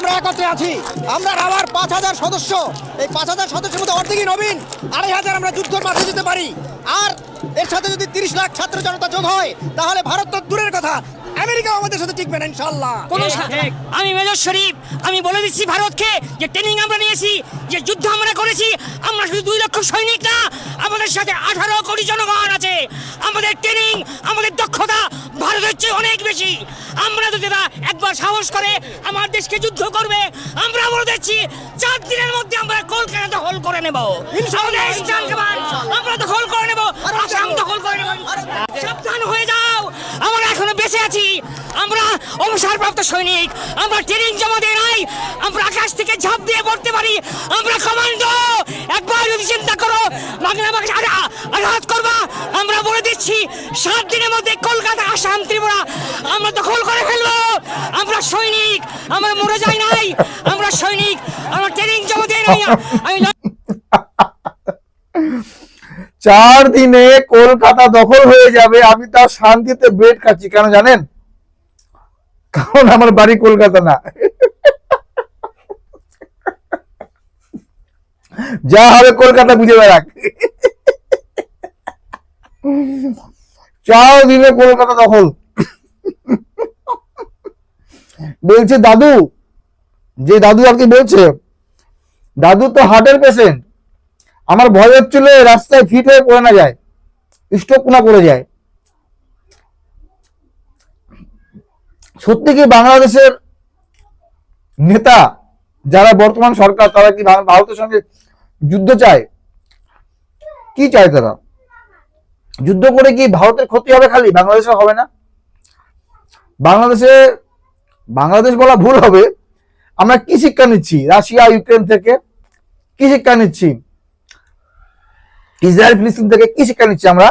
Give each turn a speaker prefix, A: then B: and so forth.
A: আমরা একত্রে আছি। আমরা রাওয়ার 5,000 সদস্য, এই 5,000 সদস্যের মধ্যে অর্ধেকই নবীন। 2,500 আমরা যুদ্ধের মাঠে যেতে পারি। আর এর সাথে যদি 30 লাখ ছাত্র জনতা যোগ হয়, তাহলে ভারত তো দূরের কথা, আমেরিকাও আমাদের সাথে টিকবে না ইনশাআল্লাহ।
B: আমি মেজর শরীফ, আমি বলে দিচ্ছি ভারতকে যে ট্রেনিং আমরা নিয়েছি, যে যুদ্ধ আমরা করেছি, আমরা শুধু 2 লক্ষ সৈনিক না, আমাদের সাথে 18 কোটি জনগণ আছে। আমাদের ট্রেনিং, আমাদের দক্ষতা ভারতের চেয়ে অনেক বেশি। আমরা যদি একবার সাহস করে আমার দেশকে যুদ্ধ করবে, আমরা বলে দিচ্ছি 4 দিনের মধ্যে আমরা কলকাতা দখল করে নেব। আমরা দখল করে নেব, আসাম দখল করে নেব। সাবধান হয়ে যাও, আমরা এখনো বেঁচে আছি। আমরা অবসরপ্রাপ্ত সৈনিক, আমরা ট্রেনিং জমা দিয়ে নাই, আমরা আকাশ থেকে ঝাঁপ দিয়ে পড়তে পারি। আমরা কমান্ডো। একবার যদি চিন্তা করো বাংলা আঘাত করবা, আমরা বলে দিচ্ছি 7 দিনের মধ্যে কলকাতা, আসাম, ত্রিপুরা আমরা দখল করে ফেলবো। আমরা সৈনিক, আমরা মরে যাই নাই, আমরা সৈনিক, আমরা ট্রেনিং জমা দিয়ে নাই। আমি
C: 4 দিনে কলকাতা দখল হয়ে যাবে, আমি তার শান্তিতে ব্রেড খাচ্ছি। কেন জানেন? কারণ আমার বাড়ি কলকাতা না। যা হবে কলকাতা বুঝে বেড়াক। 4 দিনে কলকাতা দখল। বলছে দাদু, যে দাদু আর কি বলছে, দাদু তো হার্টের পেশেন্ট। আমার ভয় হচ্ছিল রাস্তায় ফিট হয়ে পড়ে না যায়, স্ট্রোক না করে যায়। সত্যি কি বাংলাদেশের নেতা যারা বর্তমান সরকার, তারা কি ভারতের সঙ্গে যুদ্ধ চায়? কি চায় তারা? যুদ্ধ করে কি ভারতের ক্ষতি হবে? খালি বাংলাদেশের হবে না? বাংলাদেশ বলা ভুল হবে। আমরা কি শিক্ষা নিচ্ছি রাশিয়া ইউক্রেন থেকে? কি শিক্ষা নিচ্ছি ইসরায়েল ফিলিস্তিন থেকে? কি শিক্ষা নিচ্ছি আমরা?